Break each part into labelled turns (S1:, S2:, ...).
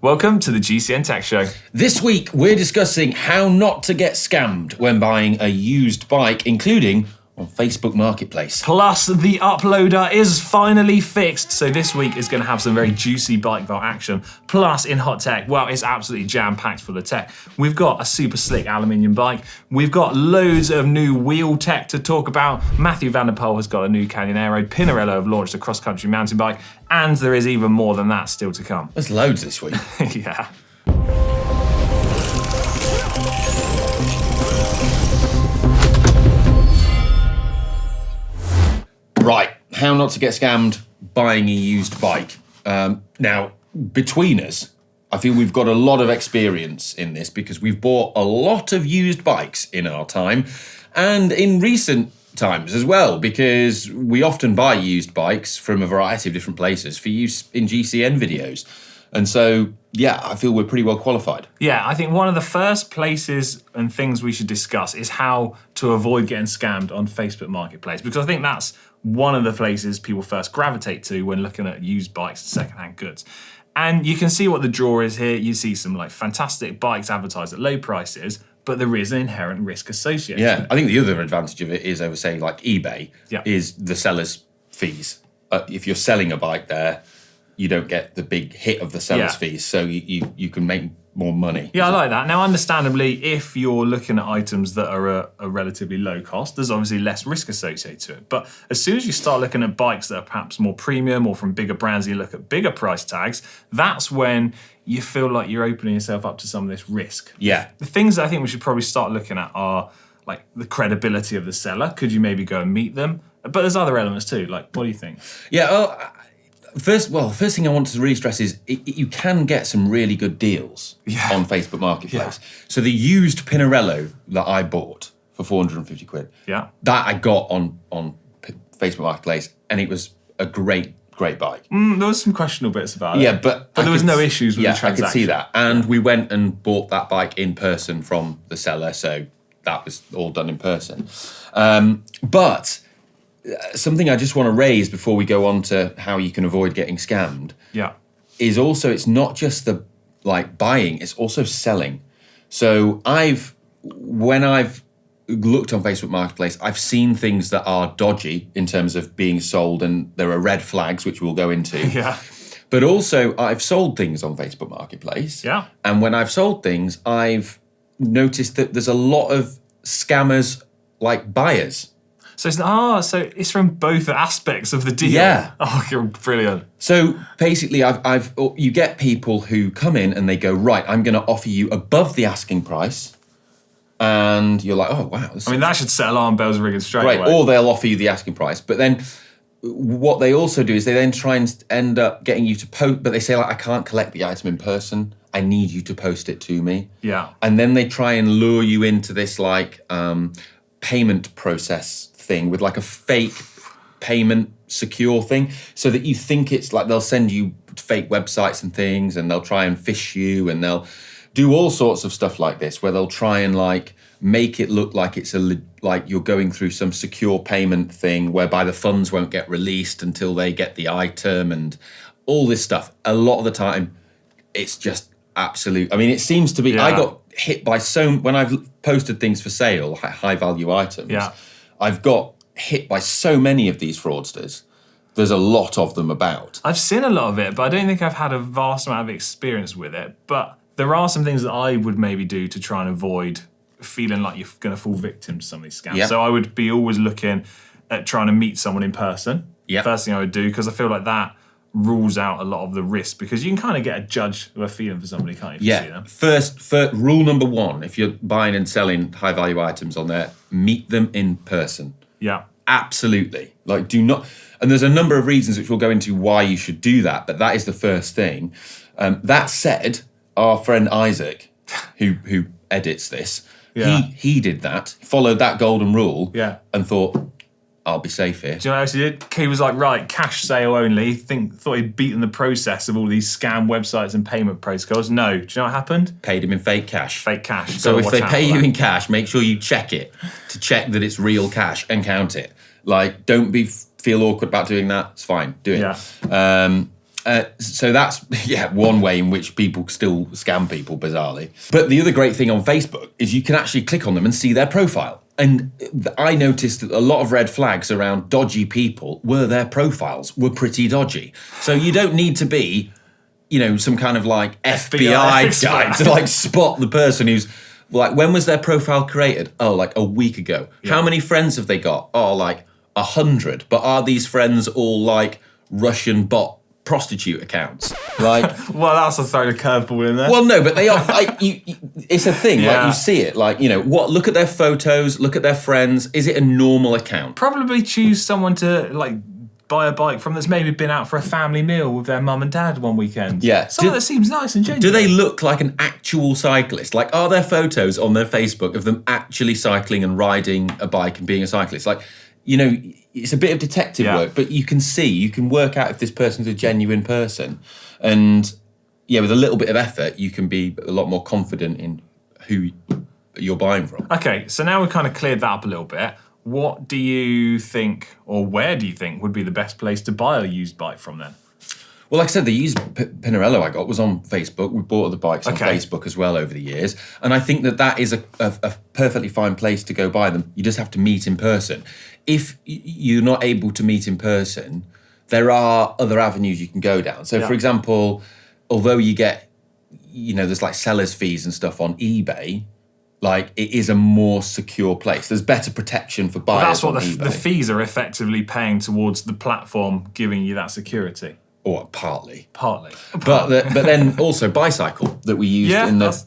S1: Welcome to the GCNTech show.
S2: This week, we're discussing how not to get scammed when buying a used bike, including on Facebook Marketplace.
S1: Plus, the uploader is finally fixed, so this week is going to have some very juicy bike vault action. Plus, in hot tech, well, it's absolutely jam-packed full of tech. We've got a super slick aluminium bike. We've got loads of new wheel tech to talk about. Matthew Van der Poel has got a new Canyon Aero. Pinarello have launched a cross-country mountain bike. And there is even more than that still to come.
S2: There's loads this week.
S1: Yeah.
S2: Right, how not to get scammed buying a used bike. Now, between us, I feel we've got a lot of experience in this because we've bought a lot of used bikes in our time and in recent times as well, because we often buy used bikes from a variety of different places for use in GCN videos. And so, yeah, I feel we're pretty well qualified.
S1: Yeah, I think one of the first places and things we should discuss is how to avoid getting scammed on Facebook Marketplace, because I think that's one of the places people first gravitate to when looking at used bikes and secondhand goods. And you can see what the draw is here. You see some like fantastic bikes advertised at low prices, but there is an inherent risk associated.
S2: Yeah, I think the other advantage of it is over, say, like eBay,
S1: Yeah.
S2: is the seller's fees. If you're selling a bike there, you don't get the big hit of the seller's fees, so you can make more money.
S1: Yeah, I like that. Now, understandably, if you're looking at items that are a relatively low cost, there's obviously less risk associated to it. But as soon as you start looking at bikes that are perhaps more premium or from bigger brands, you look at bigger price tags, that's when you feel like you're opening yourself up to some of this risk.
S2: Yeah.
S1: The things that I think we should probably start looking at are like the credibility of the seller. Could you maybe go and meet them? But there's other elements too. Like, what do you think?
S2: Yeah, first thing I want to really stress is you can get some really good deals on Facebook Marketplace.
S1: Yeah.
S2: So the used Pinarello that I bought for 450 quid,
S1: Yeah.
S2: that I got on Facebook Marketplace, and it was a great bike.
S1: There was some questionable bits about it.
S2: Yeah, but
S1: there was no issues with the
S2: I
S1: transaction.
S2: could see that. And we went and bought that bike in person from the seller, so that was all done in person. But something I just want to raise before we go on to how you can avoid getting scammed is also it's not just the like buying, it's also selling. So when I've looked on Facebook Marketplace, I've seen things that are dodgy in terms of being sold, and there are red flags which we'll go into.
S1: Yeah.
S2: But also I've sold things on Facebook Marketplace.
S1: Yeah.
S2: And when I've sold things, I've noticed that there's a lot of scammers like buyers.
S1: So it's from both aspects of the deal.
S2: Yeah.
S1: Oh, you're brilliant.
S2: So basically, you get people who come in and they go, right, I'm going to offer you above the asking price, and you're like, oh wow.
S1: That should set alarm bells ringing straight away.
S2: Right, or they'll offer you the asking price, but then what they also do is they then try and end up getting you to post, but they say like, I can't collect the item in person. I need you to post it to me.
S1: Yeah.
S2: And then they try and lure you into this like payment process thing with like a fake payment secure thing, so that you think it's like they'll send you fake websites and things, and they'll try and phish you, and they'll do all sorts of stuff like this where they'll try and like make it look like it's like you're going through some secure payment thing whereby the funds won't get released until they get the item and all this stuff. A lot of the time it's just absolute. I mean, it seems to be. I got hit by when I've posted things for sale, high value items.
S1: Yeah.
S2: I've got hit by so many of these fraudsters. There's a lot of them about.
S1: I've seen a lot of it, but I don't think I've had a vast amount of experience with it. But there are some things that I would maybe do to try and avoid feeling like you're going to fall victim to some of these scams.
S2: Yep.
S1: So I would be always looking at trying to meet someone in person.
S2: Yep.
S1: First thing I would do, because I feel like that rules out a lot of the risk, because you can kind of get a judge of a feeling for somebody, can't you? If you see them.
S2: First, rule number one, if you're buying and selling high value items on there, meet them in person.
S1: Yeah.
S2: Absolutely. Like, do not. And there's a number of reasons which we'll go into why you should do that, but that is the first thing. That said, our friend Isaac, who edits this, he did that, followed that golden rule, and thought, I'll be safe here.
S1: Do you know what else he did? He was like, right, cash sale only. Thought he'd beaten the process of all these scam websites and payment protocols. No. Do you know what happened?
S2: Paid him in fake cash.
S1: Fake cash.
S2: So if they pay you in cash, make sure you check it to check that it's real cash and count it. Like, don't feel awkward about doing that. It's fine. Do it.
S1: Yeah.
S2: So that's, one way in which people still scam people, bizarrely. But the other great thing on Facebook is you can actually click on them and see their profile. And I noticed that a lot of red flags around dodgy people were their profiles were pretty dodgy. So you don't need to be, some kind of like FBI guy to like spot the person who's like, when was their profile created? Oh, like a week ago. Yeah. How many friends have they got? Oh, like 100. But are these friends all like Russian bot prostitute accounts? Like,
S1: well, that's a throwing a curveball in there.
S2: Well, no, but they are. It's a thing. Yeah. Like you see it. Like look at their photos. Look at their friends. Is it a normal account?
S1: Probably choose someone to like buy a bike from that's maybe been out for a family meal with their mum and dad one weekend.
S2: Yeah,
S1: someone that seems nice and genuine.
S2: Do they look like an actual cyclist? Like, are there photos on their Facebook of them actually cycling and riding a bike and being a cyclist? Like, it's a bit of detective work, but you can work out if this person's a genuine person. And with a little bit of effort, you can be a lot more confident in who you're buying from.
S1: Okay, so now we've kind of cleared that up a little bit. What do you think, or where do you think would be the best place to buy a used bike from then?
S2: Well, like I said, the used Pinarello I got was on Facebook. We bought other bikes on Facebook as well over the years. And I think that is a perfectly fine place to go buy them. You just have to meet in person. If you're not able to meet in person, there are other avenues you can go down. So, for example, although you get, there's like seller's fees and stuff on eBay, like it is a more secure place. There's better protection for buyers.
S1: Well, that's what the fees are effectively paying towards the platform giving you that security.
S2: Or partly.
S1: But
S2: then also Bicycle that we used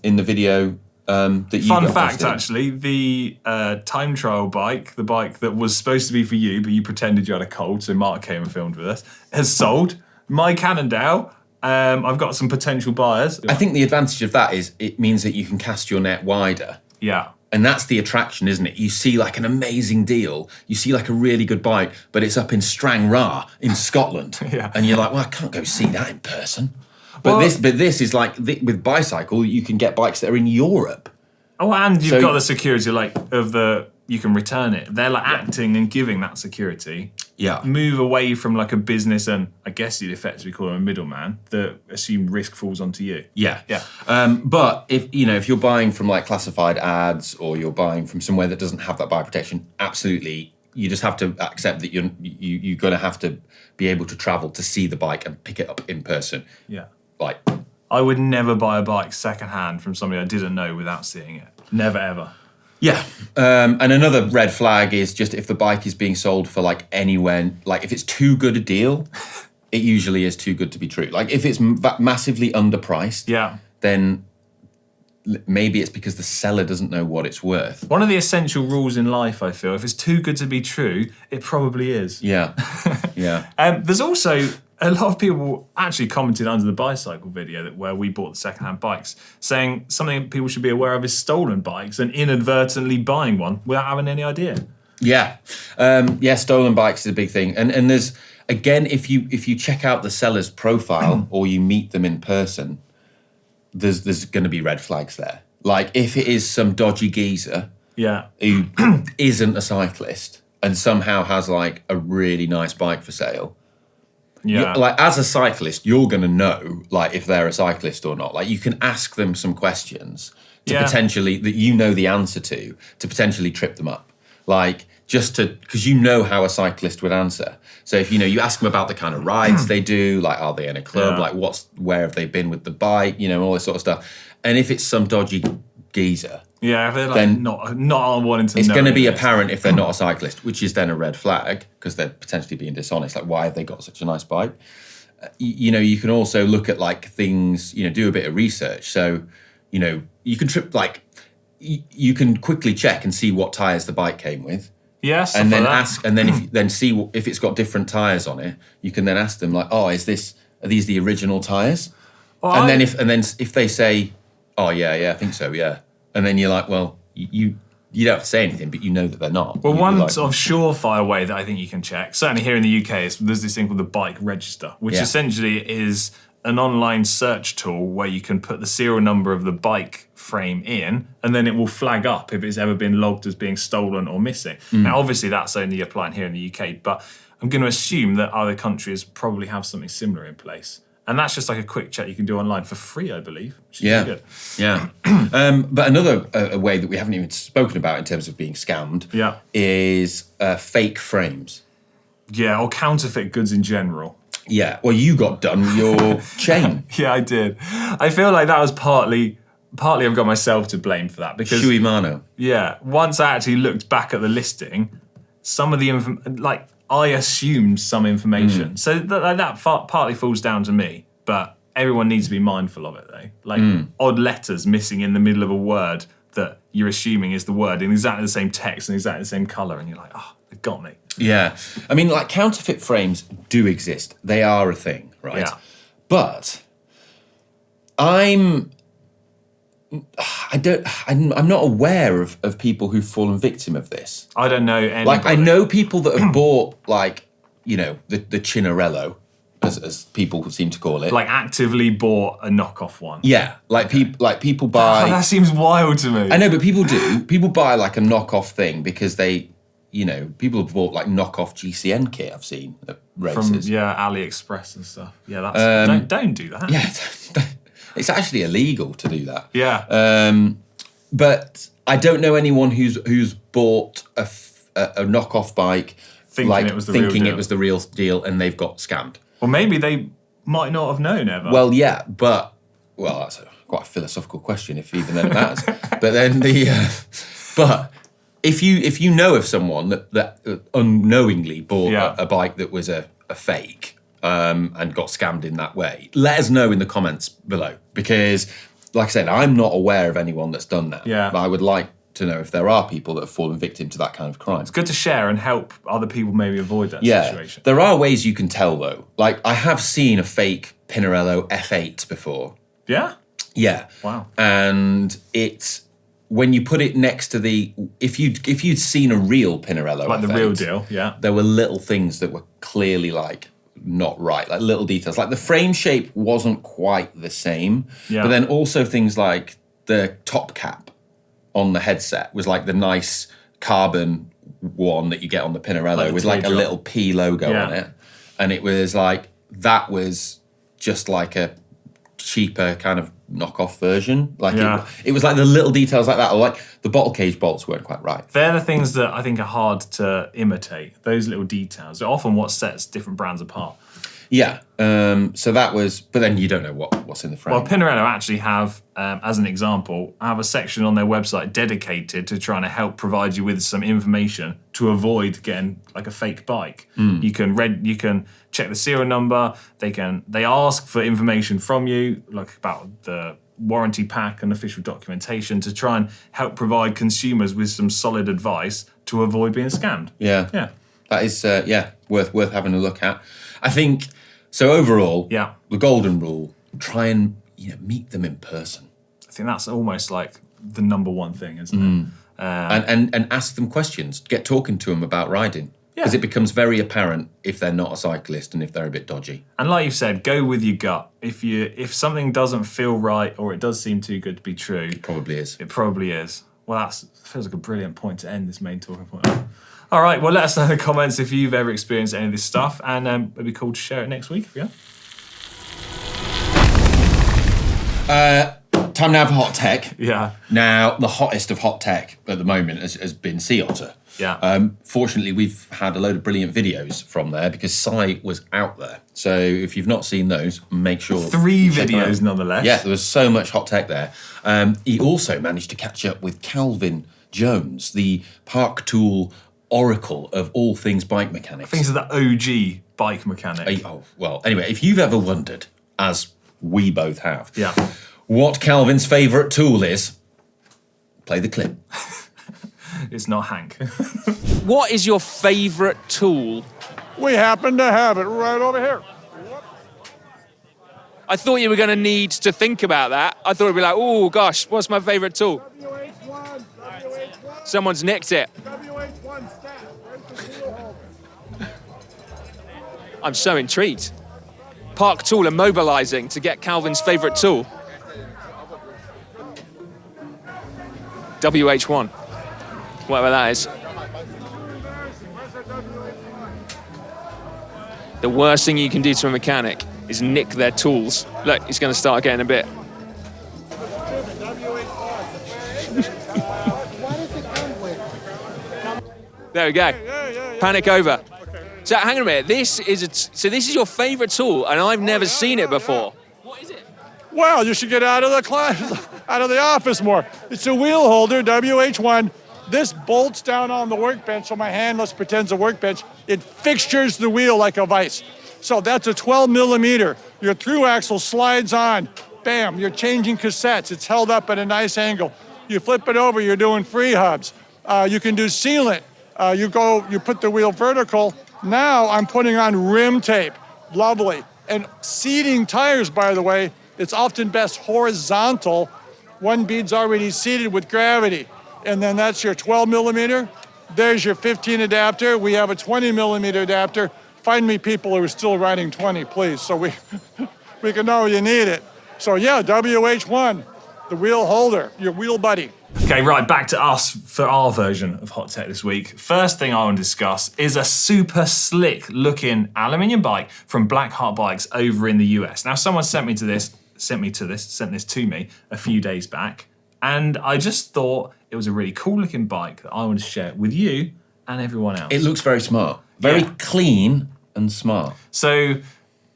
S2: in the video that you got.
S1: Fun fact, actually, the time trial bike, the bike that was supposed to be for you, but you pretended you had a cold, so Mark came and filmed with us, has sold. My Cannondale. I've got some potential buyers.
S2: I think the advantage of that is it means that you can cast your net wider.
S1: Yeah.
S2: And that's the attraction, isn't it? You see like an amazing deal. You see like a really good bike, but it's up in Stranraer in Scotland.
S1: Yeah.
S2: And you're like, well, I can't go see that in person. But this is like, with Bicycle, you can get bikes that are in Europe.
S1: Oh, and you've got the security you can return it. They're like acting and giving that security.
S2: Yeah.
S1: Move away from like a business and I guess you'd effectively call them a middleman. The assumed risk falls onto you.
S2: Yeah.
S1: Yeah.
S2: But if you're buying from like classified ads or you're buying from somewhere that doesn't have that buyer protection, absolutely, you just have to accept that you're going to have to be able to travel to see the bike and pick it up in person.
S1: Yeah.
S2: Like,
S1: I would never buy a bike secondhand from somebody I didn't know without seeing it. Never, ever.
S2: Yeah. And another red flag is just if the bike is being sold for like anywhere, like if it's too good a deal, it usually is too good to be true. Like if it's massively underpriced, then maybe it's because the seller doesn't know what it's worth.
S1: One of the essential rules in life, I feel, if it's too good to be true, it probably is.
S2: Yeah. Yeah.
S1: There's also a lot of people actually commented under the Bicycle video where we bought the secondhand bikes, saying something people should be aware of is stolen bikes and inadvertently buying one without having any idea.
S2: Yeah. Stolen bikes is a big thing. And there's, again, if you check out the seller's profile or you meet them in person, there's going to be red flags there. Like if it is some dodgy geezer who isn't a cyclist and somehow has like a really nice bike for sale, like as a cyclist, you're going to know like if they're a cyclist or not. Like you can ask them some questions to potentially that you know the answer to potentially trip them up. Like just because you know how a cyclist would answer. So if you ask them about the kind of rides they do, like are they in a club, like where have they been with the bike, all this sort of stuff. And if it's some dodgy geezer,
S1: if they're like then not wanting to know.
S2: It's going to be apparent if they're not a cyclist, which is then a red flag because they're potentially being dishonest. Like why have they got such a nice bike? You can also look at like things, do a bit of research. So, you can you can quickly check and see what tires the bike came with.
S1: Yes.
S2: And then then see if it's got different tires on it. You can then ask them like, oh, are these the original tires? Well, and then if they say, oh yeah, I think so, yeah. And then you're like, well, you don't have to say anything, but you know that they're not.
S1: Well, one sort of surefire way that I think you can check, certainly here in the UK, is there's this thing called the Bike Register, which essentially is an online search tool where you can put the serial number of the bike frame in, and then it will flag up if it's ever been logged as being stolen or missing. Now, obviously, that's only applying here in the UK, but I'm going to assume that other countries probably have something similar in place. And that's just like a quick check you can do online for free, I believe. Which is
S2: Yeah,
S1: really good.
S2: yeah. But another way that we haven't even spoken about in terms of being scammed is fake frames.
S1: Yeah, or counterfeit goods in general.
S2: Yeah, well, you got done with your chain.
S1: Yeah, I did. I feel like that was partly I've got myself to blame for that because
S2: Shui Mano.
S1: Yeah, once I actually looked back at the listing, some of the I assumed some information, so that partly falls down to me. But everyone needs to be mindful of it, though. Like odd letters missing in the middle of a word that you're assuming is the word in exactly the same text and exactly the same color, and you're like, oh, they've got me.
S2: Yeah, I mean, like counterfeit frames do exist; they are a thing, right?
S1: Yeah.
S2: But I'm not aware of people who've fallen victim of this.
S1: I don't know anybody.
S2: Like, I know people that have bought, like, you know, the Pinarello, as people seem to call it.
S1: Like, actively bought a knockoff one.
S2: Yeah, people buy.
S1: Oh, that seems wild to me.
S2: I know, but people do. People buy like a knockoff thing because they, you know, people have bought like knockoff GCN kit. I've seen at races.
S1: From AliExpress and stuff. Yeah, that's don't do that.
S2: Yeah, it's actually illegal to do that.
S1: Yeah.
S2: But I don't know anyone who's bought a knockoff bike
S1: thinking it was
S2: the real deal and they've got scammed.
S1: Well, maybe they might not have known ever.
S2: Well, yeah, but that's quite a philosophical question, if even then it matters. But then but if you know of someone that unknowingly bought a bike that was a fake and got scammed in that way, let us know in the comments below, because, like I said, I'm not aware of anyone that's done that.
S1: Yeah.
S2: But I would like to know if there are people that have fallen victim to that kind of crime.
S1: It's good to share and help other people maybe avoid that situation.
S2: There are ways you can tell, though. Like, I have seen a fake Pinarello F8 before.
S1: Yeah?
S2: Yeah.
S1: Wow.
S2: And it's, when you put it next to if you'd seen a real Pinarello
S1: like
S2: F8,
S1: the real deal, yeah.
S2: there were little things that were clearly, like, not right, like little details. Like, the frame shape wasn't quite the same, but then also things like the top cap on the headset was like the nice carbon one that you get on the Pinarello with like a little P logo on it. And it was like, that was just like a cheaper kind of knockoff version. Like it was like the little details like that, or like the bottle cage bolts weren't quite right.
S1: They're the things that I think are hard to imitate, those little details. They're often what sets different brands apart.
S2: Yeah, so that was, but then you don't know what's in the frame.
S1: Well, Pinarello actually have, as an example, have a section on their website dedicated to trying to help provide you with some information to avoid getting like a fake bike. You can check the serial number. They ask for information from you, like about the warranty pack and official documentation, to try and help provide consumers with some solid advice to avoid being scammed.
S2: Yeah. That is worth having a look at. I think so. Overall, the golden rule: try and meet them in person.
S1: I think that's almost like the number one thing, isn't it?
S2: And ask them questions. Get talking to them about riding, because it becomes very apparent if they're not a cyclist and if they're a bit dodgy.
S1: And like you said, go with your gut. If something doesn't feel right or it does seem too good to be true,
S2: it probably is.
S1: It probably is. Well, that feels like a brilliant point to end this main talking point on. All right, well, let us know in the comments if you've ever experienced any of this stuff, and it'd be cool to share it next week if you have.
S2: Time now for hot tech.
S1: Yeah.
S2: Now, the hottest of hot tech at the moment has been Sea Otter.
S1: Yeah.
S2: Fortunately, we've had a load of brilliant videos from there because Sai was out there. So if you've not seen those, make sure.
S1: 3 videos nonetheless.
S2: Yeah, there was so much hot tech there. He also managed to catch up with Calvin Jones, the Park Tool oracle of all things bike mechanics.
S1: I think he's the OG bike mechanic.
S2: Anyway, if you've ever wondered, as we both have,
S1: yeah,
S2: what Calvin's favourite tool is, play the clip.
S1: It's not Hank.
S3: What is your favourite tool?
S4: We happen to have it right over here.
S3: I thought you were going to need to think about that. I thought it'd be like, oh gosh, what's my favourite tool?
S4: WH1.
S3: Someone's nicked it.
S4: WH1 staff. Right to the hole.
S3: I'm so intrigued. Park Tool are mobilising to get Calvin's favourite tool. WH1. Whatever that is. The worst thing you can do to a mechanic is nick their tools. Look, he's going to start getting a bit. There we go. Panic over. So hang on a minute. This is your favourite tool, and I've never seen it before. What is it?
S4: Well, you should get out of the class, out of the office more. It's a wheel holder, WH1. This bolts down on the workbench, so my hand pretends a workbench. It fixtures the wheel like a vise. So that's a 12 millimeter. Your through axle slides on. Bam, you're changing cassettes. It's held up at a nice angle. You flip it over, you're doing free hubs. You can do sealant. You put the wheel vertical. Now I'm putting on rim tape. Lovely. And seating tires, by the way, it's often best horizontal. One bead's already seated with gravity. And then that's your 12 millimeter. There's your 15 adapter. We have a 20 millimeter adapter. Find me people who are still riding 20, please, so we can know you need it. So yeah, WH1, the wheel holder, your wheel buddy.
S1: Okay, right, back to us for our version of Hot Tech this week. First thing I want to discuss is a super slick looking aluminium bike from Blackheart Bikes over in the US. Now, someone sent this to me a few days back, and I just thought it was a really cool looking bike that I want to share with you and everyone else.
S2: It looks very smart. Very clean and smart.
S1: So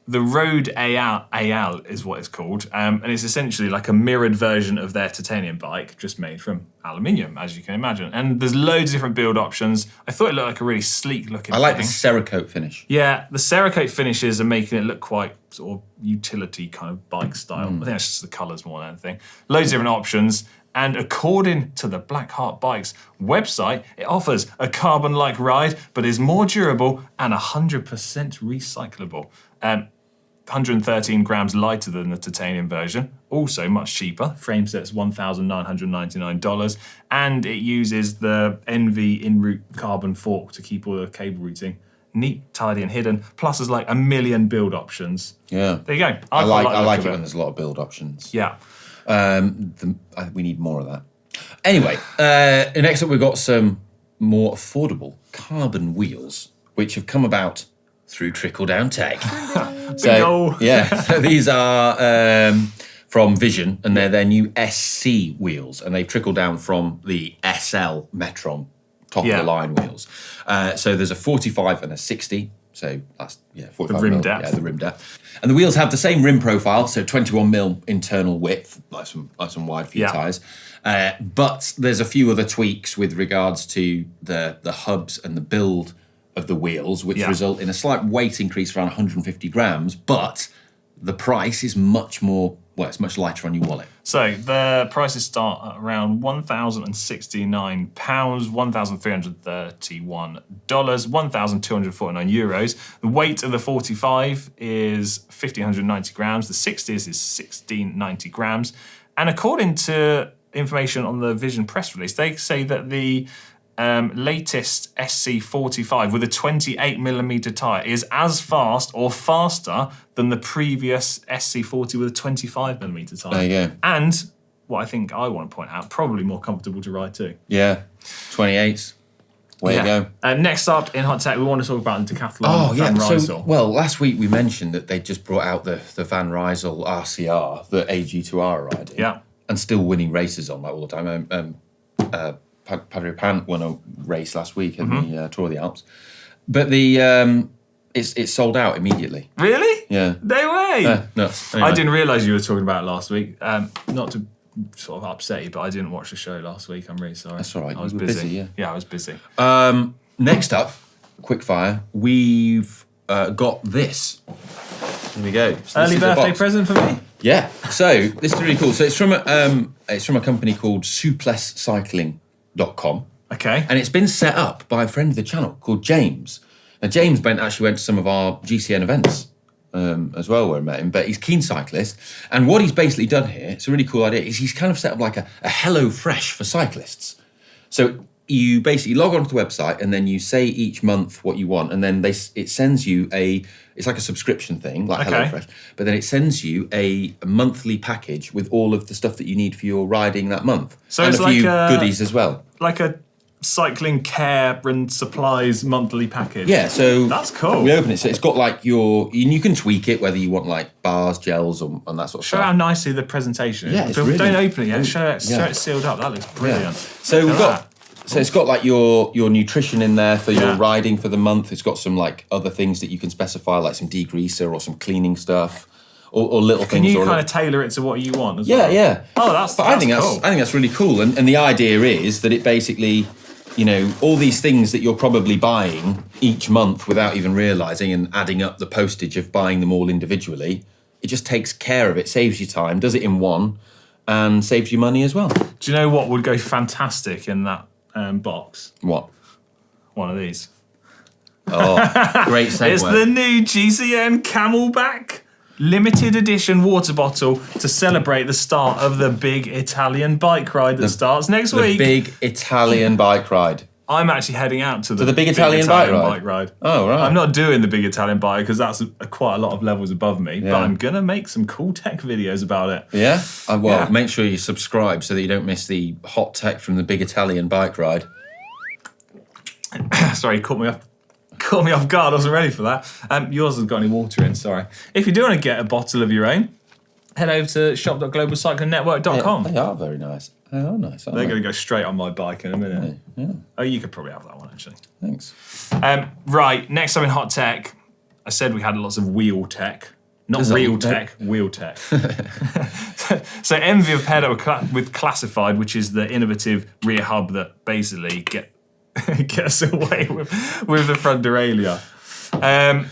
S1: the Road AL is what it's called, and it's essentially like a mirrored version of their titanium bike, just made from aluminium, as you can imagine. And there's loads of different build options. I thought it looked like a really sleek looking
S2: I like
S1: thing.
S2: the Cerakote finish.
S1: Yeah, the Cerakote finishes are making it look quite sort of utility kind of bike style. I think it's just the colours more than anything. Loads of different options. And according to the Blackheart Bikes website, it offers a carbon-like ride, but is more durable and 100% recyclable. 113 grams lighter than the titanium version, also much cheaper. Frame set's $1,999, and it uses the NV in-route carbon fork to keep all the cable routing neat, tidy, and hidden. Plus, there's like a million build options.
S2: Yeah,
S1: there you go.
S2: I like it when there's a lot of build options.
S1: Yeah.
S2: We need more of that. Anyway, next up we've got some more affordable carbon wheels, which have come about through trickle-down tech. So these are from Vision, and they're their new SC wheels, and they've trickled down from the SL Metron top-of-the-line wheels. So there's a 45 and a 60. So that's 45
S1: the rim
S2: mil,
S1: depth.
S2: Yeah, the rim depth. And the wheels have the same rim profile, so 21 mil internal width, like some wide for your tyres. But there's a few other tweaks with regards to the hubs and the build of the wheels, which result in a slight weight increase around 150 grams, but the price is much more, it's much lighter on your wallet. So
S1: the prices start at around £1,069, $1,331, €1,249. The weight of the 45 is 1,590 grams. The 60s is 1,690 grams. And according to information on the Vision press release, they say that the latest SC45 with a 28mm tyre is as fast or faster than the previous SC40 with a 25mm tyre.
S2: There you go.
S1: And what I think I want to point out, probably more comfortable to ride too.
S2: Yeah, 28s. Way to go.
S1: Next up in Hot Tech, we want to talk about the Decathlon Van Rysel.
S2: So, last week we mentioned that they just brought out the Van Rysel RCR, the AG2R are riding.
S1: Yeah.
S2: And still winning races on that all the time. Padre Pan won a race last week in the Tour of the Alps, but it's sold out immediately.
S1: Really?
S2: Yeah.
S1: No way.
S2: Nuts. Anyway.
S1: I didn't realise you were talking about it last week. Not to sort of upset you, but I didn't watch the show last week. I'm really sorry.
S2: That's all right.
S1: I was
S2: you were busy.
S1: Yeah, I was busy.
S2: Next up, quickfire. We've got this. Here we go. So
S1: early birthday present for me.
S2: Yeah. So this is really cool. So it's from a company called SuplessCycling.com.
S1: Okay.
S2: And it's been set up by a friend of the channel called James. Now, James actually went to some of our GCN events as well where I met him, but he's a keen cyclist. And what he's basically done here, it's a really cool idea, is he's kind of set up like a Hello Fresh for cyclists. So you basically log onto the website and then you say each month what you want, and then it sends you it's like a subscription thing, like HelloFresh, but then it sends you a monthly package with all of the stuff that you need for your riding that month. So and it's a few goodies as well.
S1: Like a cycling care and supplies monthly package.
S2: Yeah, so
S1: that's cool.
S2: We open it, so it's got like and you can tweak it whether you want like bars, gels, and that sort of
S1: Show
S2: stuff.
S1: how nicely the presentation is.
S2: Yeah, it's
S1: Don't
S2: really-
S1: open it yet. Show it sealed up. That looks brilliant.
S2: Yeah. So we've got. So it's got like your nutrition in there for your riding for the month. It's got some like other things that you can specify, like some degreaser or some cleaning stuff, or little things.
S1: Can you kind of tailor it to what you want as well?
S2: Yeah.
S1: Oh, that's
S2: I think
S1: cool.
S2: that's really cool. And the idea is that it basically, all these things that you're probably buying each month without even realizing and adding up the postage of buying them all individually, it just takes care of it, saves you time, does it in one, and saves you money as well.
S1: Do you know what would go fantastic in that box?
S2: What?
S1: One of these.
S2: Oh, great segue.
S1: It's the new GCN Camelbak limited edition water bottle to celebrate the start of the big Italian bike ride that starts next week.
S2: The big Italian bike ride.
S1: I'm actually heading out to
S2: the big Italian bike ride? Oh, right.
S1: I'm not doing the big Italian bike because that's quite a lot of levels above me, but I'm going to make some cool tech videos about it.
S2: Yeah? Make sure you subscribe so that you don't miss the hot tech from the big Italian bike ride.
S1: Sorry, caught me off guard. I wasn't ready for that. Yours hasn't got any water in, sorry. If you do want to get a bottle of your own, head over to shop.globalcyclingnetwork.com.
S2: They are very nice. They are nice, aren't
S1: They're
S2: they?
S1: going to go straight on my bike in a minute.
S2: Yeah.
S1: Oh, you could probably have that one, actually.
S2: Thanks.
S1: Right, next up in hot tech, I said we had lots of wheel tech. Not real tech, wheel tech. So envy of pair up with Classified, which is the innovative rear hub that basically gets away with the front derailleur.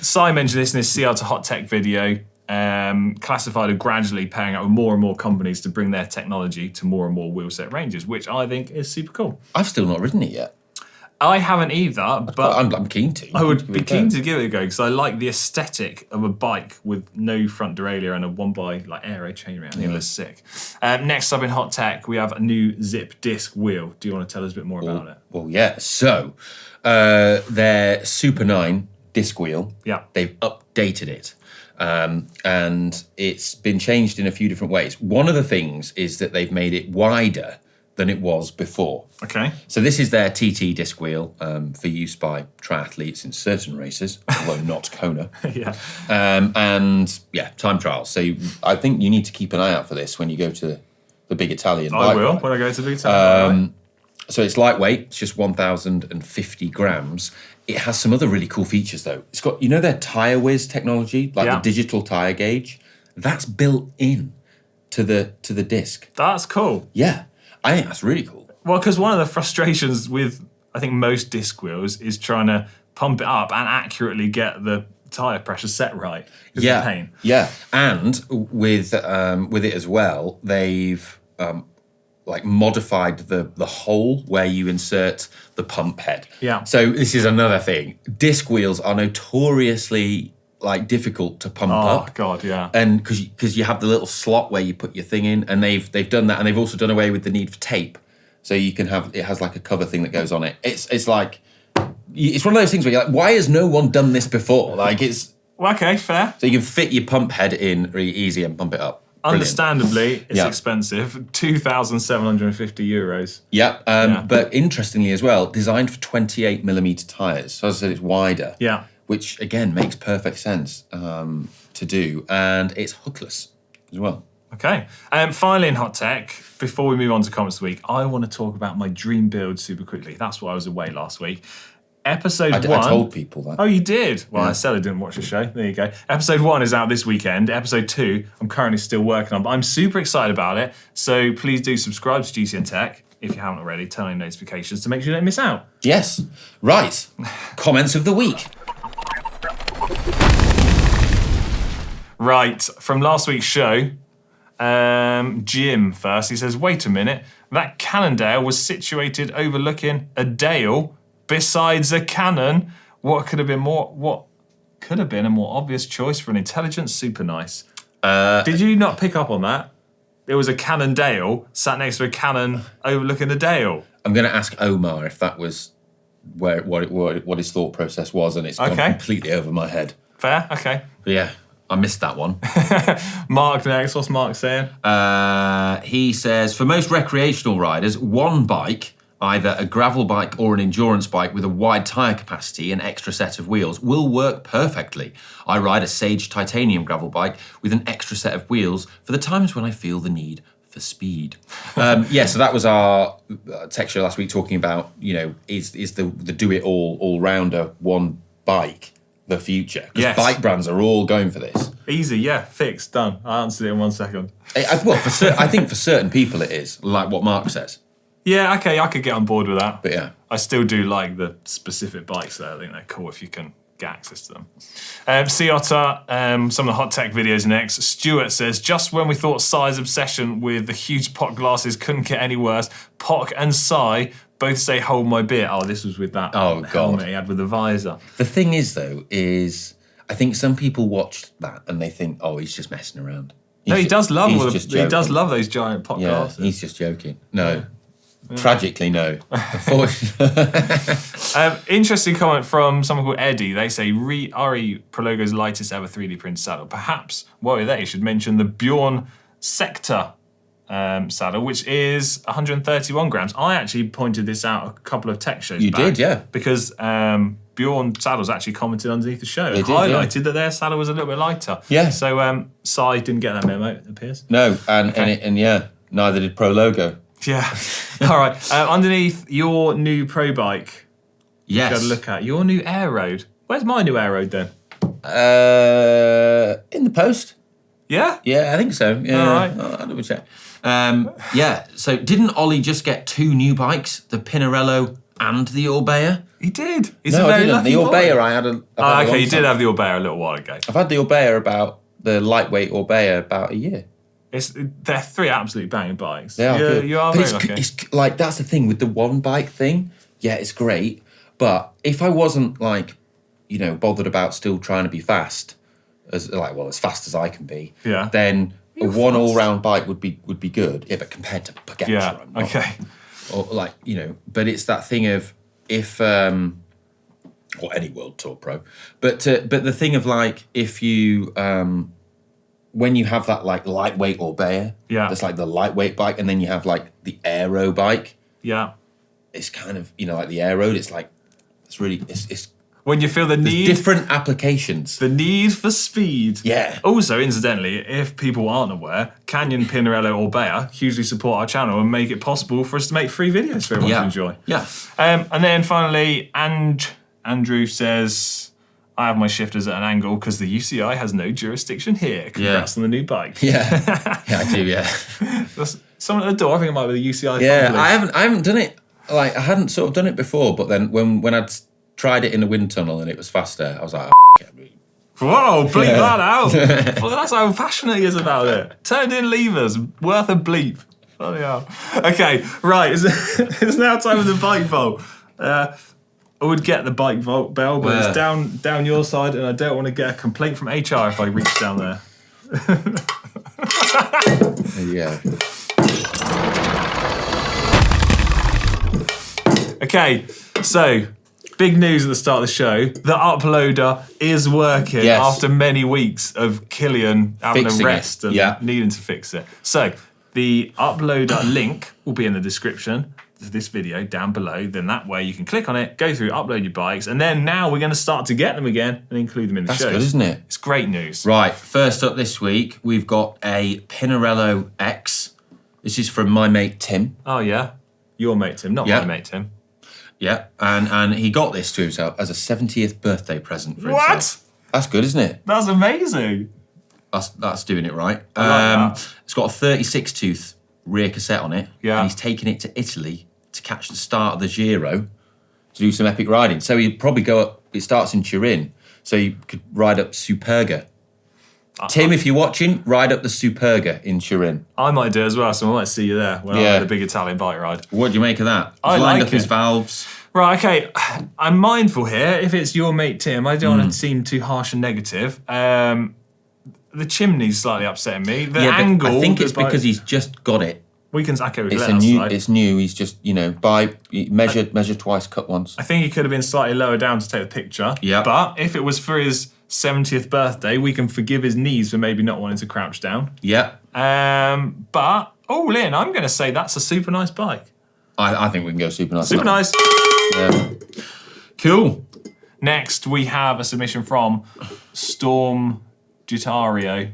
S1: Si mentioned this in his CR to Hot Tech video. Classified are gradually pairing up with more and more companies to bring their technology to more and more wheelset ranges, which I think is super cool.
S2: I've still not ridden it yet.
S1: I haven't either, but
S2: I'm keen to.
S1: I would be keen to give it a go because I like the aesthetic of a bike with no front derailleur and a 1x aero chainring. I think it looks sick. Next up in hot tech, we have a new zip disc wheel. Do you want to tell us a bit more about it?
S2: Well, yeah. So their Super 9 disc wheel.
S1: Yeah.
S2: They've updated it. And it's been changed in a few different ways. One of the things is that they've made it wider than it was before.
S1: Okay.
S2: So this is their TT disc wheel for use by triathletes in certain races, although not Kona.
S1: Yeah.
S2: And yeah, time trials. So I think you need to keep an eye out for this when you go to the big Italian bike
S1: I will
S2: ride.
S1: when I go to the big Italian.
S2: So it's lightweight, it's just 1,050 grams. It has some other really cool features though. It's got, their Tyre Whiz technology, like the digital tyre gauge. That's built in to the disc.
S1: That's cool.
S2: Yeah, I think that's really cool.
S1: Well, because one of the frustrations with, I think, most disc wheels is trying to pump it up and accurately get the tyre pressure set right. It's a pain.
S2: Yeah, and with it as well, they've modified the hole where you insert the pump head.
S1: Yeah.
S2: So this is another thing. Disc wheels are notoriously difficult to pump up.
S1: Oh God, yeah.
S2: And because you have the little slot where you put your thing in, and they've done that, and they've also done away with the need for tape. So you can have it has like a cover thing that goes on it. It's like it's one of those things where you're like, why has no one done this before? Like it's
S1: Well, okay, fair.
S2: so you can fit your pump head in really easy and pump it up. Brilliant.
S1: Understandably, it's
S2: Yeah.
S1: expensive. 2,750 euros.
S2: Yeah, but interestingly as well, designed for 28mm tyres. So as I said, it's wider.
S1: Yeah.
S2: Which again makes perfect sense to do, and it's hookless as well.
S1: Okay. Finally in hot tech, before we move on to comments of the week, I want to talk about my dream build super quickly. That's why I was away last week. Episode 1.
S2: I told people that.
S1: Oh, you did? Well,
S2: Yeah.
S1: I said I didn't watch the show. There you go. Episode 1 is out this weekend. Episode 2, I'm currently still working on, but I'm super excited about it. So please do subscribe to GCNTech if you haven't already. Turn on notifications to make sure you don't miss out.
S2: Yes. Right. Comments of the week.
S1: Right, from last week's show, Jim first. He says, wait a minute, that Cannondale was situated overlooking a dale besides a cannon. What could have been a more obvious choice for an intelligent super nice? Did you not pick up on that? There was a Cannondale sat next to a cannon overlooking a dale.
S2: I'm going to ask Omar if that was what his thought process was, and it's gone completely over my head.
S1: Fair, okay.
S2: But yeah, I missed that one.
S1: Mark next. What's Mark saying?
S2: He says, for most recreational riders, one bike either a gravel bike or an endurance bike with a wide tyre capacity and extra set of wheels will work perfectly. I ride a Sage titanium gravel bike with an extra set of wheels for the times when I feel the need for speed. So that was our tech show last week, talking about, is the do-it-all, all-rounder one bike the future? Because bike brands are all going for this.
S1: Easy, yeah, fixed, done. I answered it in 1 second.
S2: I think for certain people it is, like what Mark says.
S1: Yeah, okay, I could get on board with that.
S2: But yeah.
S1: I still do like the specific bikes there. I think they're cool if you can get access to them. Sea Otter, some of the hot tech videos next. Stuart says, just when we thought Sai's obsession with the huge pot glasses couldn't get any worse, Pock and Sai both say hold my beer. Oh, this was with that helmet he had with the visor.
S2: The thing is, though, I think some people watched that and they think, oh, he's just messing around.
S1: He does love those giant pot glasses.
S2: He's just joking. No. Tragically, no.
S1: Interesting comment from someone called Eddie. They say RE Prologo's lightest ever 3D print saddle. Perhaps, you should mention the Bjorn Sector saddle, which is 131 grams. I actually pointed this out a couple of tech shows back.
S2: You did, yeah.
S1: Because Bjorn Saddles actually commented underneath the show and highlighted that their saddle was a little bit lighter. Yeah. So Sai didn't get that memo, it appears.
S2: No, and neither did Prologo.
S1: Yeah. All right. Underneath your new pro bike,
S2: yes,
S1: you've got to look at your new Air Road. Where's my new Air Road then?
S2: In the post.
S1: Yeah?
S2: Yeah, I think so. Yeah.
S1: All right.
S2: I'll double check. So didn't Ollie just get 2 new bikes, the Pinarello and the Orbea?
S1: He did.
S2: He's a very lucky boy. The Orbea I had
S1: okay, you did have the Orbea a little while ago.
S2: I've had the Orbea the lightweight Orbea about a year.
S1: They're 3 absolute banging bikes.
S2: They are good.
S1: You are very lucky.
S2: It's like, that's the thing with the one bike thing. Yeah, it's great. But if I wasn't bothered about still trying to be fast, as fast as I can be, then a one all-round bike would be good. Yeah, but compared to Pagatra, I'm not.
S1: Okay.
S2: Or but it's that thing of if or any World Tour Pro, but the thing of if you when you have that lightweight Orbea, that's the lightweight bike, and then you have the aero bike.
S1: Yeah.
S2: It's kind of the air road. It's it's
S1: when you feel the need,
S2: different applications.
S1: The need for speed.
S2: Yeah.
S1: Also, incidentally, if people aren't aware, Canyon, Pinarello, Orbea hugely support our channel and make it possible for us to make free videos for everyone to enjoy.
S2: Yeah.
S1: And then finally, Andrew says, I have my shifters at an angle because the UCI has no jurisdiction here. Congrats on the new bike.
S2: Yeah. Yeah, I do, yeah.
S1: That's someone at the door, I think it might be the UCI.
S2: Yeah, I haven't done it. I hadn't sort of done it before, but then when I'd tried it in the wind tunnel and it was faster, I was like,
S1: whoa, bleep that out. Well, that's how passionate he is about it. Turned in levers, worth a bleep. Bloody hell. Okay, right, it's now time for the bike vault. I would get the bike vault bell, but it's down your side, and I don't want to get a complaint from HR if I reach down there.
S2: Yeah.
S1: Okay, so big news at the start of the show. The uploader is working after many weeks of Killian having a rest and needing to fix it. So the uploader link will be in the description to this video down below. Then that way you can click on it, go through, upload your bikes, and then now we're going to start to get them again and include them in the show.
S2: That's good, isn't it?
S1: It's great news.
S2: Right, first up this week, we've got a Pinarello X. This is from my mate Tim.
S1: Oh, yeah? Your mate Tim, not my mate Tim.
S2: Yeah, and he got this to himself as a 70th birthday present for himself.
S1: What?
S2: That's good, isn't it?
S1: That's amazing.
S2: That's doing it right.
S1: I like that.
S2: It's got a 36-tooth rear cassette on it.
S1: Yeah.
S2: And he's taken it to Italy to catch the start of the Giro to do some epic riding. So he'd probably go up, it starts in Turin, so you could ride up Superga. Tim, if you're watching, ride up the Superga in Turin.
S1: I might do as well, so I might see you there when I have the big Italian bike ride.
S2: What do you make of that? He's
S1: I
S2: lined
S1: like
S2: up his valves.
S1: Right, okay. I'm mindful here. If it's your mate Tim, I don't want to seem too harsh and negative. The chimney's slightly upsetting me. The angle.
S2: I think it's because he's just got it.
S1: It's
S2: new. He's just measure twice, cut once.
S1: I think he could have been slightly lower down to take the picture.
S2: Yeah.
S1: But if it was for his 70th birthday, we can forgive his knees for maybe not wanting to crouch down.
S2: Yeah.
S1: But all in, I'm going to say that's a super nice bike.
S2: I think we can go super nice.
S1: Super nice.
S2: Yeah. Cool.
S1: Next, we have a submission from Storm Gitario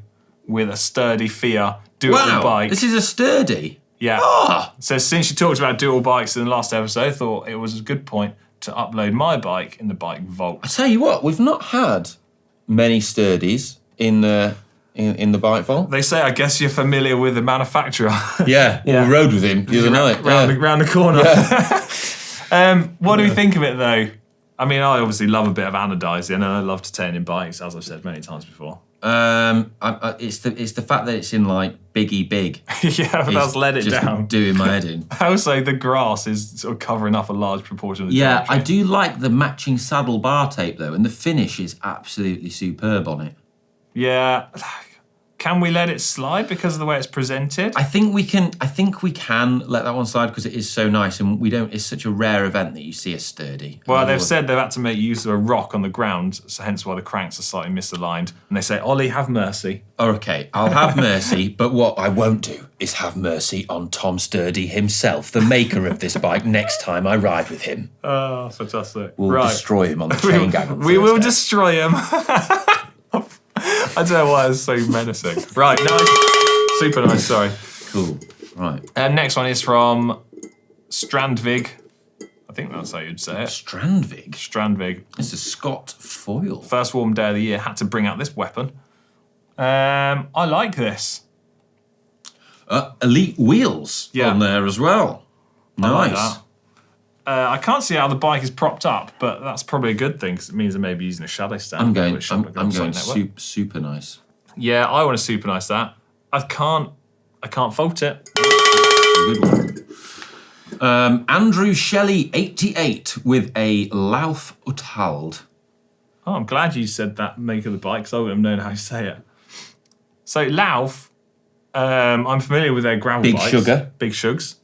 S1: with a sturdy Fiat dual bike.
S2: This is a sturdy.
S1: Yeah.
S2: Ah.
S1: So since you talked about dual bikes in the last episode, I thought it was a good point to upload my bike in the bike vault.
S2: I tell you what, we've not had many sturdies in the bike vault.
S1: They say, I guess you're familiar with the manufacturer.
S2: Yeah, well, we rode with him the other night.
S1: Round the corner. Yeah. What do we think of it, though? I mean, I obviously love a bit of anodizing, and I love to turn in bikes, as I've said many times before.
S2: It's the fact that it's in like biggie big.
S1: Yeah, but that's let it
S2: just
S1: down.
S2: Doing my head in.
S1: Also, the grass is sort of covering up a large proportion of the
S2: Yeah,
S1: geometry.
S2: I do like the matching saddle bar tape though, and the finish is absolutely superb on it.
S1: Yeah. Can we let it slide because of the way it's presented?
S2: I think we can let that one slide because it is so nice, and we don't. It's such a rare event that you see a sturdy.
S1: Well, they've said they've had to make use of a rock on the ground, so hence why the cranks are slightly misaligned. And they say, Ollie, have mercy.
S2: Okay, I'll have mercy, but what I won't do is have mercy on Tom Sturdy himself, the maker of this bike, next time I ride with him.
S1: Oh, fantastic.
S2: We'll destroy him on the chain gang. on
S1: We will
S2: Thursday.
S1: destroy him. I don't know why it's so menacing. Right, nice. Super nice, sorry.
S2: Cool, right.
S1: Next one is from Strandvig. I think that's how you'd say it.
S2: Strandvig?
S1: Strandvig.
S2: This is Scott Foyle.
S1: First warm day of the year, had to bring out this weapon. I like this.
S2: Elite wheels
S1: Yeah.
S2: on there as well.
S1: I like
S2: Nice.
S1: that. I can't see how the bike is propped up, but that's probably a good thing because it means they may be using a shadow stand.
S2: I'm going
S1: Network.
S2: super nice.
S1: Yeah, I want to super nice that. I can't fault it.
S2: Good one. Andrew Shelley 88 with a Lauf Uthald.
S1: Oh, I'm glad you said that make of the bike because I wouldn't have known how to say it. So Lauf, I'm familiar with their gravel
S2: Big
S1: bikes.
S2: Sugar.
S1: Big Shugs.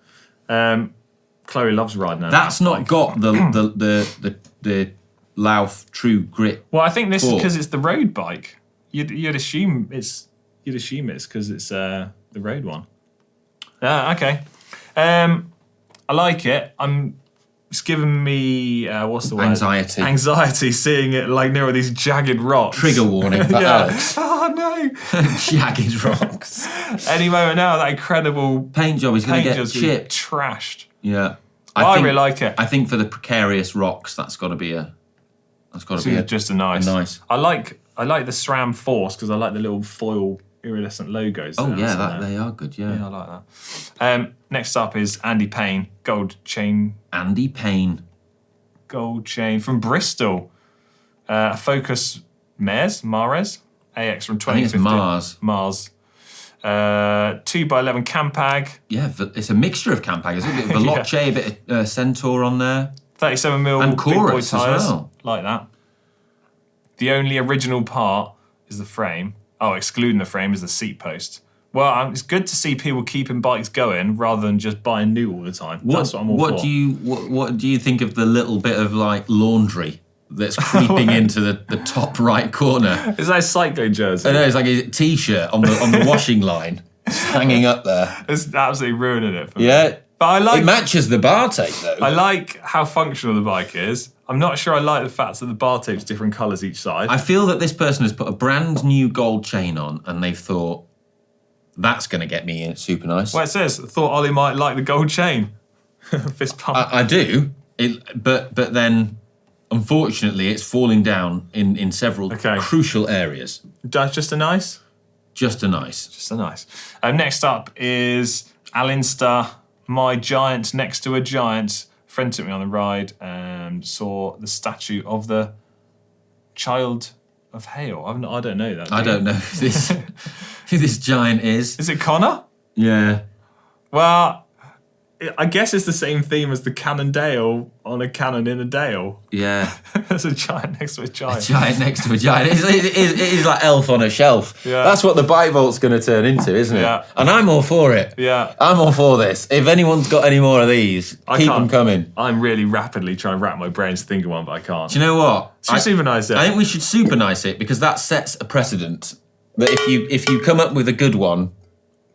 S1: Chloe loves riding her.
S2: That's not got the Lauf True Grit.
S1: Well, I think this is
S2: Four.
S1: because it's the road bike. You'd assume it's because it's the road one. Okay. I like it. It's giving me what's the word?
S2: Anxiety.
S1: Anxiety seeing it like near all these jagged rocks.
S2: Trigger warning for Alex.
S1: Oh no!
S2: Jagged rocks.
S1: Any moment now, that incredible
S2: Paint job is going to get
S1: job's gonna be
S2: chipped.
S1: trashed.
S2: Yeah.
S1: I really like it.
S2: I think for the precarious rocks, that's got to be
S1: Just a nice.
S2: nice.
S1: I like the SRAM Force because I like the little foil iridescent logos.
S2: Oh
S1: that's
S2: yeah,
S1: on there.
S2: they are good. Yeah.
S1: Yeah, I like that. Next up is Andy Payne, gold chain
S2: Andy Payne.
S1: from Bristol. Focus Mares AX from 2015.
S2: I think it's Mars.
S1: 2x11 Campag,
S2: Yeah, it's a mixture of Campag. There's a bit of Veloce, a bit of Centaur on there.
S1: 37mm
S2: And
S1: big boy
S2: Chorus as
S1: tyres.
S2: well.
S1: Like that. The only original part is the frame. Oh, excluding the frame is the seat post. Well, it's good to see people keeping bikes going rather than just buying new all the time. That's what I'm all for.
S2: What do you think of the little bit of like laundry that's creeping into the top right corner?
S1: Is that a cycling jersey?
S2: I know, it's like a t-shirt on the washing line, just hanging up there.
S1: It's absolutely ruining it for me.
S2: Yeah,
S1: But I like
S2: it matches the bar tape though.
S1: I like how functional the bike is. I'm not sure I like the fact that the bar tape's different colours each side.
S2: I feel that this person has put a brand new gold chain on, and they've thought that's going to get me in super nice.
S1: Well, it says, thought Ollie might like the gold chain. Fist pump.
S2: I do, but then unfortunately it's falling down in several crucial areas.
S1: That's just a nice?
S2: Just a nice.
S1: Just a nice. Next up is Alinster, my giant next to a giant. Friend took me on the ride and saw the statue of the Child of Hail. I don't know that.
S2: I don't know who this giant is.
S1: Is it Connor?
S2: Yeah.
S1: Well, I guess it's the same theme as the Cannondale on a cannon in a dale.
S2: Yeah.
S1: There's a giant next to a giant.
S2: Giant next to a giant. It is like Elf on a shelf.
S1: Yeah.
S2: That's what the bike vault's going to turn into, isn't it?
S1: Yeah.
S2: And I'm all for it.
S1: Yeah.
S2: I'm all for this. If anyone's got any more of these, keep them coming.
S1: I'm really rapidly trying to wrap my brains to think of one, but I can't.
S2: Do you know what?
S1: Should super nice it.
S2: I think we should super nice it because that sets a precedent that if you come up with a good one,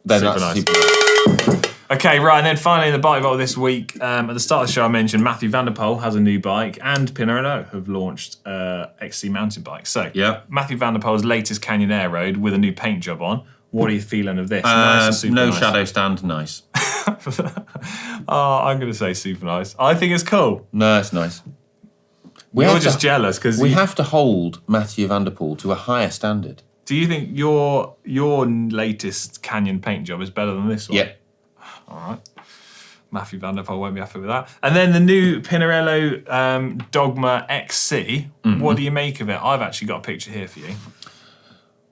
S2: then
S1: Super
S2: that's
S1: nice.
S2: super nice.
S1: Okay, right, and then finally in the bike vault this week, at the start of the show I mentioned Matthew van der Poel has a new bike and Pinarello have launched XC mountain bikes. So Matthew van der Poel's latest Canyon Air Road with a new paint job on. What are you feeling of this? Nice,
S2: no
S1: nice.
S2: shadow stand, nice.
S1: I'm going to say super nice. I think it's cool.
S2: No, it's nice.
S1: You're just jealous because
S2: we have to hold Matthew van der Poel to a higher standard.
S1: Do you think your latest Canyon paint job is better than this one?
S2: Yeah.
S1: All right. Matthew van der Poel won't be happy with that. And then the new Pinarello Dogma XC. What do you make of it? I've actually got a picture here for you.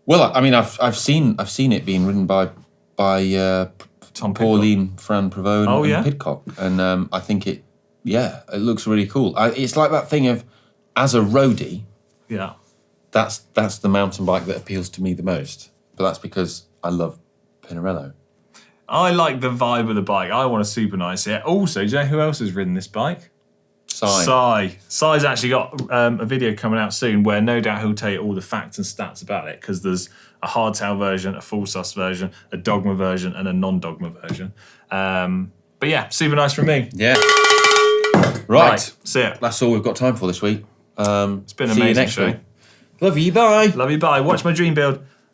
S2: Well, I mean, I've seen it being ridden by
S1: Tom
S2: Pauline, Fran Provone,
S1: yeah?
S2: and Pidcock, and I think it looks really cool. It's like that thing of, as a roadie, that's the mountain bike that appeals to me the most. But that's because I love Pinarello.
S1: I like the vibe of the bike. I want a super nice here. Also, do you know who else has ridden this bike? Sai's actually got a video coming out soon where no doubt he'll tell you all the facts and stats about it, because there's a hardtail version, a full sus version, a dogma version, and a non-dogma version. But yeah, super nice from me.
S2: Yeah. Right.
S1: See ya.
S2: That's all we've got time for this week.
S1: It's been an amazing show.
S2: Love you, bye.
S1: Love you, bye. Watch my dream build.